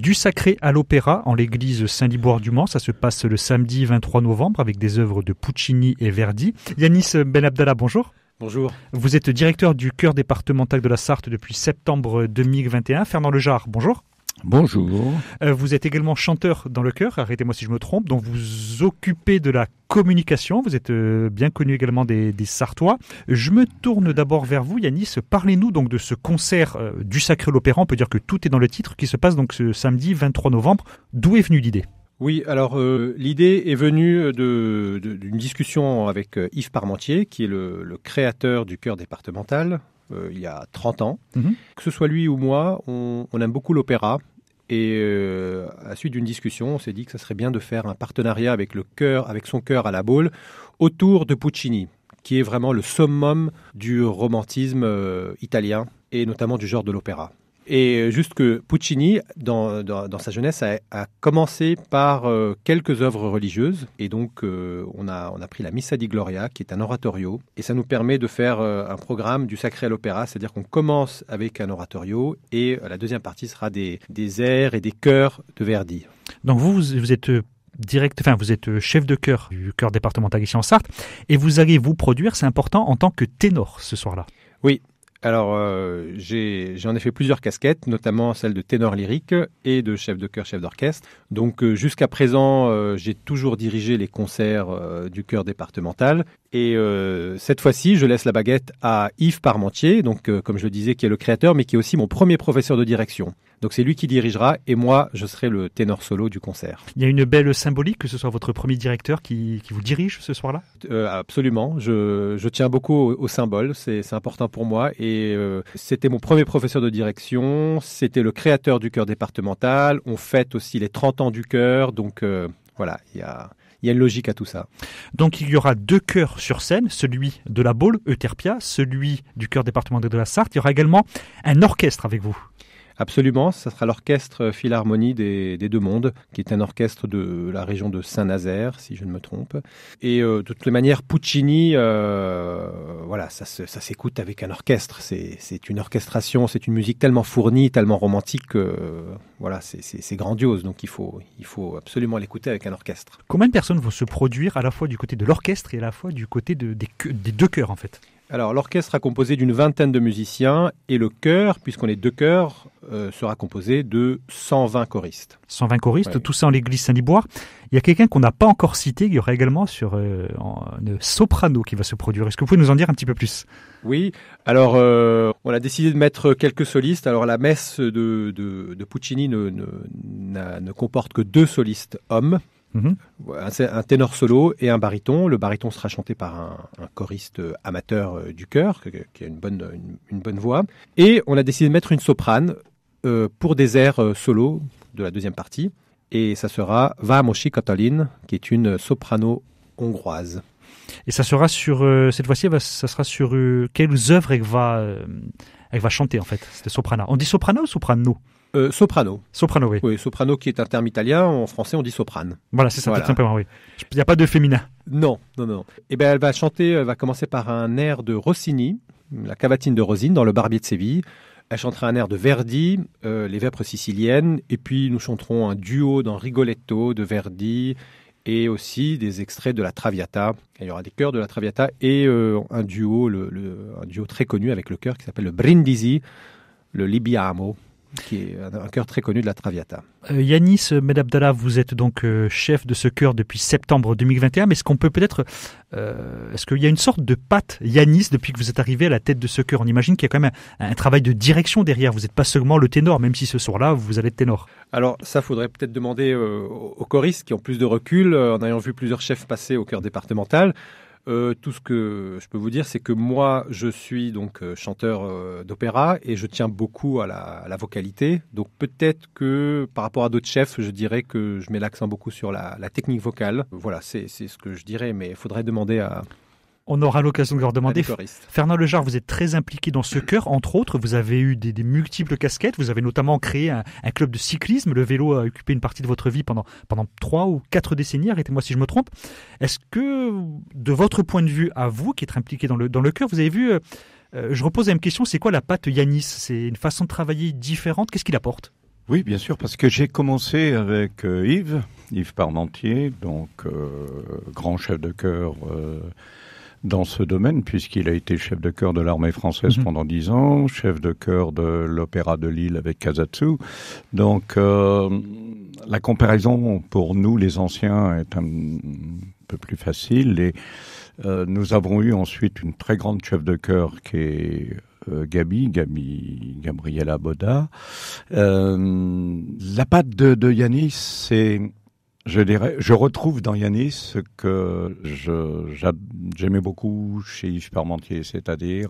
Du Sacré à l'Opéra en l'église Saint-Liboire du Mans. Ça se passe le samedi 23 novembre avec des œuvres de Puccini et Verdi. Yanis Benabdallah, bonjour. Bonjour. Vous êtes directeur du chœur départemental de la Sarthe depuis septembre 2021. Fernand Lejar, bonjour. Bonjour. Vous êtes également chanteur dans le chœur, arrêtez-moi si je me trompe, donc vous occupez de la communication, vous êtes bien connu également des Sartois. Je me tourne d'abord vers vous, Yanis. Parlez-nous donc de ce concert du Sacré à l'Opéra, on peut dire que tout est dans le titre, qui se passe donc ce samedi 23 novembre. D'où est venue l'idée ? Oui, alors l'idée est venue d'une discussion avec Yves Parmentier, qui est le créateur du chœur départemental, il y a 30 ans. Que ce soit lui ou moi, on aime beaucoup l'opéra. Et à la suite d'une discussion, on s'est dit que ça serait bien de faire un partenariat avec son chœur à la Baule, autour de Puccini, qui est vraiment le summum du romantisme italien, et notamment du genre de l'opéra. Et juste que Puccini, dans sa jeunesse, a commencé par quelques œuvres religieuses. Et donc, on a pris la Missa di Gloria, qui est un oratorio. Et ça nous permet de faire un programme du Sacré à l'Opéra. C'est-à-dire qu'on commence avec un oratorio et la deuxième partie sera des airs et des chœurs de Verdi. Donc vous êtes vous êtes chef de chœur du chœur départemental ici en Sarthe. Et vous allez vous produire, c'est important, en tant que ténor ce soir-là. Oui. Alors, j'ai en effet plusieurs casquettes, notamment celle de ténor lyrique et de chef de chœur, chef d'orchestre. Donc, jusqu'à présent, j'ai toujours dirigé les concerts du chœur départemental. Et cette fois-ci, je laisse la baguette à Yves Parmentier, donc, comme je le disais, qui est le créateur, mais qui est aussi mon premier professeur de direction. Donc c'est lui qui dirigera et moi, je serai le ténor solo du concert. Il y a une belle symbolique que ce soit votre premier directeur qui vous dirige ce soir-là ? Absolument. Je tiens beaucoup au symbole. C'est important pour moi. Et c'était mon premier professeur de direction. C'était le créateur du chœur départemental. On fête aussi les 30 ans du chœur. Donc voilà, il y a une logique à tout ça. Donc il y aura deux chœurs sur scène, celui de la Baule, Euterpia, celui du chœur départemental de la Sarthe. Il y aura également un orchestre avec vous. Absolument, ça sera l'orchestre Philharmonie des Deux Mondes, qui est un orchestre de la région de Saint-Nazaire, si je ne me trompe. Et de toutes les manières, Puccini, voilà, ça s'écoute avec un orchestre. C'est une orchestration, c'est une musique tellement fournie, tellement romantique que voilà, c'est grandiose. Donc il faut absolument l'écouter avec un orchestre. Combien de personnes vont se produire à la fois du côté de l'orchestre et à la fois du côté des deux chœurs en fait ? Alors, l'orchestre sera composé d'une vingtaine de musiciens et le chœur, puisqu'on est deux chœurs, sera composé de 120 choristes. 120 choristes, ouais. Tout ça en l'église Saint-Liboire. Il y a quelqu'un qu'on n'a pas encore cité, il y aura également sur une soprano qui va se produire. Est-ce que vous pouvez nous en dire un petit peu plus ? Oui, alors on a décidé de mettre quelques solistes. Alors la messe de Puccini ne comporte que 2 solistes hommes. Un ténor solo et un baryton. Le baryton sera chanté par un choriste amateur du chœur qui a une bonne voix. Et on a décidé de mettre une soprane pour des airs solo de la deuxième partie. Et ça sera Vámosi Katalin, qui est une soprano hongroise. Et ça sera sur cette fois-ci, ça sera sur quelles œuvres elle va chanter en fait, cette soprana. On dit soprano ou soprano ? Soprano. Soprano, oui. Oui, soprano qui est un terme italien. En français, on dit soprane. Voilà, c'est ça, voilà. Tout simplement, oui. Il n'y a pas de féminin. Non. Eh bien, elle va commencer par un air de Rossini, la cavatine de Rosine, dans le Barbier de Séville. Elle chantera un air de Verdi, les Vêpres siciliennes. Et puis, nous chanterons un duo dans Rigoletto de Verdi et aussi des extraits de la Traviata. Il y aura des chœurs de la Traviata et un duo très connu avec le chœur qui s'appelle le Brindisi, le Libiamo, qui est un chœur très connu de la Traviata. Yanis Benabdallah, vous êtes donc chef de ce chœur depuis septembre 2021, mais est-ce qu'on peut est-ce qu'il y a une sorte de patte Yanis depuis que vous êtes arrivé à la tête de ce chœur ? On imagine qu'il y a quand même un travail de direction derrière, vous n'êtes pas seulement le ténor, même si ce soir-là, vous allez être ténor. Alors ça, faudrait peut-être demander aux choristes qui ont plus de recul, en ayant vu plusieurs chefs passer au chœur départemental. Tout ce que je peux vous dire, c'est que moi, je suis donc chanteur d'opéra et je tiens beaucoup à la vocalité. Donc peut-être que par rapport à d'autres chefs, je dirais que je mets l'accent beaucoup sur la technique vocale. Voilà, c'est ce que je dirais, mais il faudrait demander à... On aura l'occasion de leur demander. Fernand Lejar, vous êtes très impliqué dans ce chœur. Entre autres, vous avez eu des multiples casquettes. Vous avez notamment créé un club de cyclisme. Le vélo a occupé une partie de votre vie pendant 3 ou 4 décennies. Arrêtez-moi si je me trompe. Est-ce que, de votre point de vue, à vous, qui êtes impliqué dans le chœur, vous avez vu... je repose la même question. C'est quoi la patte Yanis ? C'est une façon de travailler différente. Qu'est-ce qu'il apporte ? Oui, bien sûr, parce que j'ai commencé avec Yves Parmentier, donc grand chef de chœur dans ce domaine, puisqu'il a été chef de chœur de l'armée française pendant 10 ans, chef de chœur de l'Opéra de Lille avec Casatsu. Donc, la comparaison pour nous, les anciens, est un peu plus facile. Et nous avons eu ensuite une très grande chef de chœur qui est Gabriela Boda. La patte de Yanis, c'est... Je retrouve dans Yanis ce que j'aimais beaucoup chez Yves Parmentier, c'est-à-dire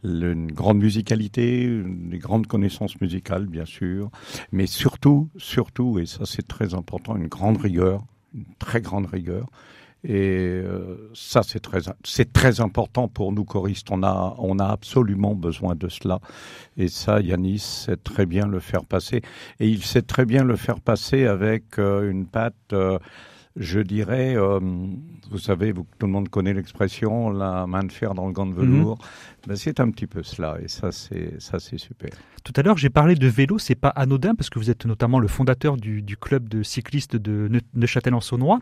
une grande musicalité, des grandes connaissances musicales, bien sûr, mais surtout, et ça c'est très important, une grande rigueur, une très grande rigueur. Et ça, c'est très important pour nous choristes. On a absolument besoin de cela. Et ça, Yanis sait très bien le faire passer. Et il sait très bien le faire passer avec une patte, je dirais, vous savez, tout le monde connaît l'expression, la main de fer dans le gant de velours. Ben, c'est un petit peu cela. Et ça, c'est super. Tout à l'heure, j'ai parlé de vélo, c'est pas anodin parce que vous êtes notamment le fondateur du club de cyclistes de Neuchâtel-en-Saônois.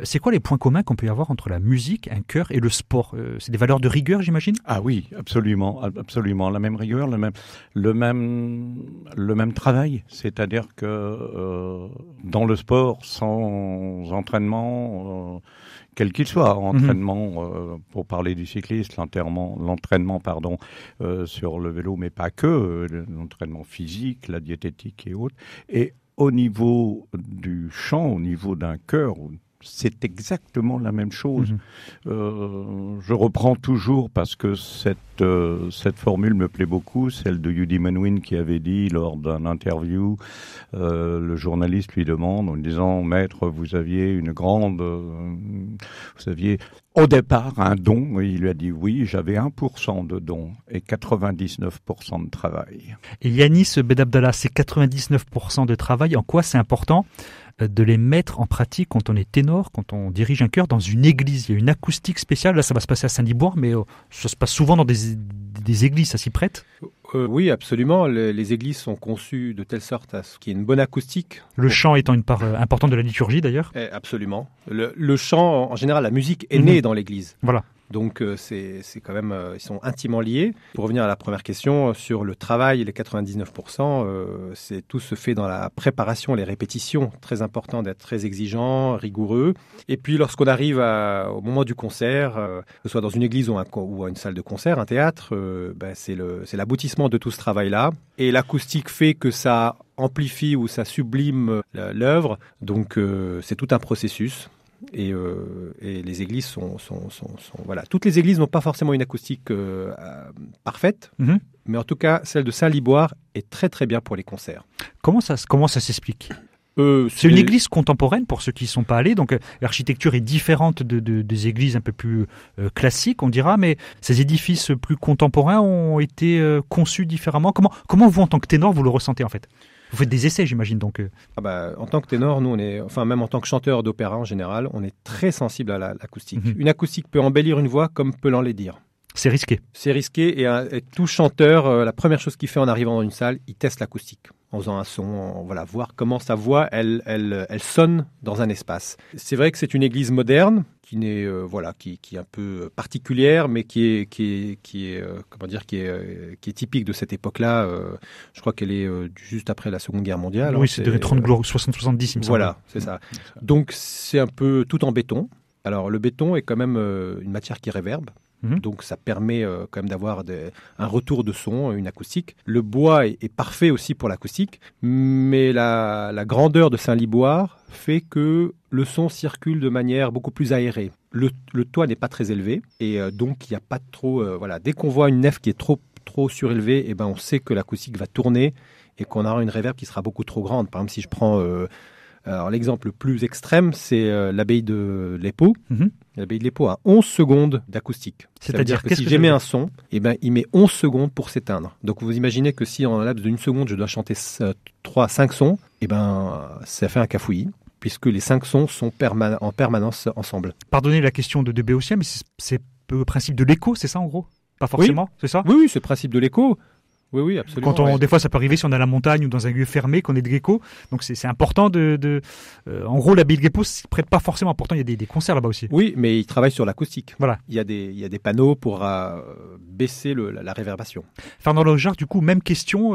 C'est quoi les points communs qu'on peut y avoir entre la musique, un chœur et le sport? C'est des valeurs de rigueur, j'imagine? Ah oui, absolument, absolument. La même rigueur, le même travail. C'est-à-dire que dans le sport, sans entraînement, quel qu'il soit, entraînement, pour parler du cycliste, l'entraînement, sur le vélo, mais pas que, l'entraînement physique, la diététique et autres. Et au niveau du chant, au niveau d'un chœur, c'est exactement la même chose. Je reprends toujours, parce que cette formule me plaît beaucoup, celle de Yudi Menuhin qui avait dit lors d'un interview, le journaliste lui demande en disant « Maître, vous aviez au départ un don ?» Et il lui a dit « Oui, j'avais 1% de don et 99% de travail. » Et Yanis Bedabdallah, c'est 99% de travail. En quoi c'est important de les mettre en pratique quand on est ténor, quand on dirige un chœur dans une église? Il y a une acoustique spéciale. Là, ça va se passer à Saint-Liboire, mais ça se passe souvent dans des églises. Ça s'y prête? Oui, absolument. Les églises sont conçues de telle sorte à ce qu'il y ait une bonne acoustique. Le chant étant une part importante de la liturgie, d'ailleurs. Absolument. Le chant, en général, la musique est née dans l'église. Voilà. Donc c'est quand même, ils sont intimement liés. Pour revenir à la première question sur le travail, les 99%, tout se fait dans la préparation, les répétitions. Très important d'être très exigeant, rigoureux. Et puis lorsqu'on arrive au moment du concert, que ce soit dans une église ou à une salle de concert, un théâtre, c'est l'aboutissement de tout ce travail-là. Et l'acoustique fait que ça amplifie ou ça sublime l'œuvre. Donc c'est tout un processus. Et les églises sont voilà. Toutes les églises n'ont pas forcément une acoustique parfaite, mais en tout cas, celle de Saint-Liboire est très très bien pour les concerts. Comment ça s'explique? C'est une église contemporaine pour ceux qui ne sont pas allés, donc l'architecture est différente des églises un peu plus classiques, on dira, mais ces édifices plus contemporains ont été conçus différemment. Comment vous, en tant que ténor, vous le ressentez en fait? Vous faites des essais, j'imagine, donc. En tant que ténor, nous, même en tant que chanteur d'opéra en général, on est très sensible à l'acoustique. Une acoustique peut embellir une voix comme peut l'enlaidir. C'est risqué. C'est risqué et tout chanteur, la première chose qu'il fait en arrivant dans une salle, il teste l'acoustique. En faisant un son, voir comment sa voix, elle sonne dans un espace. C'est vrai que c'est une église moderne qui n'est qui est un peu particulière, mais qui est typique de cette époque-là. Je crois qu'elle est juste après la Seconde Guerre mondiale. Oui, c'est de 60-70, il me semble. Voilà, c'est ça. Donc c'est un peu tout en béton. Alors le béton est quand même une matière qui réverbe. Donc ça permet quand même d'avoir un retour de son, une acoustique. Le bois est parfait aussi pour l'acoustique, mais la grandeur de Saint-Liboire fait que le son circule de manière beaucoup plus aérée. Le toit n'est pas très élevé et donc il n'y a pas trop... Dès qu'on voit une nef qui est trop surélevée, on sait que l'acoustique va tourner et qu'on aura une réverb qui sera beaucoup trop grande. Par exemple, si je prends... Alors, l'exemple le plus extrême, c'est l'abbaye de l'Épau. L'abbaye de l'Épau a 11 secondes d'acoustique. C'est-à-dire que si j'émets un son, il met 11 secondes pour s'éteindre. Donc, vous imaginez que si en un laps d'une seconde, je dois chanter 5 sons, ça fait un cafouillis, puisque les 5 sons sont en permanence ensemble. Pardonnez la question de Béotien, mais c'est le principe de l'écho, c'est ça en gros? Pas forcément, oui. C'est ça? Oui, c'est le principe de l'écho. Oui, absolument. Des fois, ça peut arriver si on est à la montagne ou dans un lieu fermé, qu'on est de gecko. Donc, c'est important en gros, l'abbaye de Guépos ne s'y prête pas forcément. Pourtant, il y a des concerts là-bas aussi. Oui, mais il travaille sur l'acoustique. Voilà. Il y a des panneaux pour baisser la réverbération. Fernand Lojard, du coup, même question.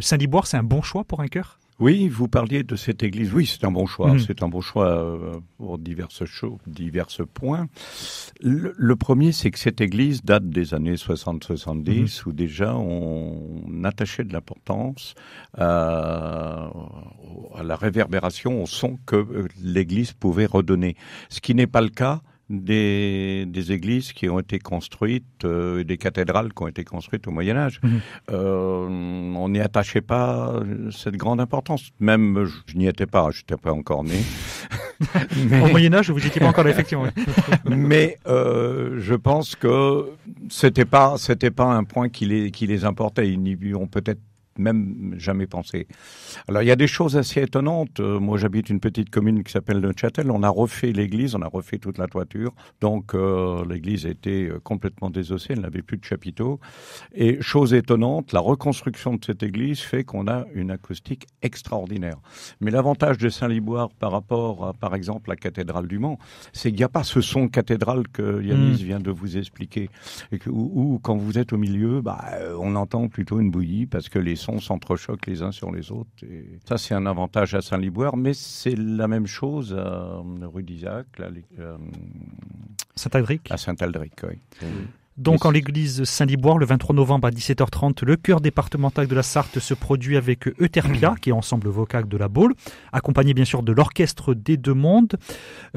Saint-Liboire, c'est un bon choix pour un chœur ? Oui, vous parliez de cette église. Oui, c'est un bon choix. C'est un bon choix pour divers points. Le premier, c'est que cette église date des années 60-70, où déjà on attachait de l'importance à la réverbération, au son que l'église pouvait redonner. Ce qui n'est pas le cas des églises qui ont été construites, des cathédrales qui ont été construites au Moyen-Âge. On n'y attachait pas cette grande importance. Même, je n'y étais pas, je n'étais pas encore né. Au Moyen-Âge, vous n'étiez pas encore là, effectivement. Mais je pense que c'était pas un point qui les importait. Ils n'y ont peut-être même jamais pensé. Alors, il y a des choses assez étonnantes. Moi, j'habite une petite commune qui s'appelle Neufchâtel. On a refait l'église, on a refait toute la toiture. Donc, l'église était complètement désossée, elle n'avait plus de chapiteaux. Et chose étonnante, la reconstruction de cette église fait qu'on a une acoustique extraordinaire. Mais l'avantage de Saint-Liboire par rapport à, par exemple, la cathédrale du Mans, c'est qu'il n'y a pas ce son cathédrale que Yanis vient de vous expliquer. Et où quand vous êtes au milieu, on entend plutôt une bouillie parce que les sons s'entrechoquent les uns sur les autres. Et ça, c'est un avantage à Saint-Liboire, mais c'est la même chose à rue d'Isaac, Saint-Aldric. À Saint-Aldric, oui. Donc, en l'église Saint-Liboire, le 23 novembre à 17h30, le chœur départemental de la Sarthe se produit avec Euterpia, qui est ensemble vocal de la Baule, accompagné bien sûr de l'orchestre des Deux Mondes.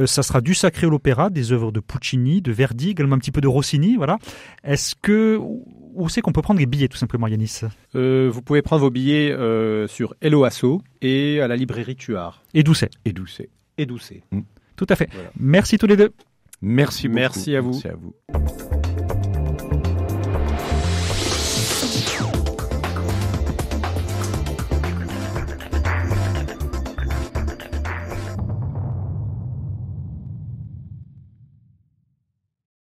Ça sera du Sacré à l'Opéra, des œuvres de Puccini, de Verdi, également un petit peu de Rossini. Voilà. Où c'est qu'on peut prendre les billets, tout simplement, Yanis ? Vous pouvez prendre vos billets sur Hello Asso et à la librairie Tuard. Et Doucet. Et Doucet. Tout à fait. Voilà. Merci tous les deux. Merci beaucoup. Merci à vous. Merci à vous.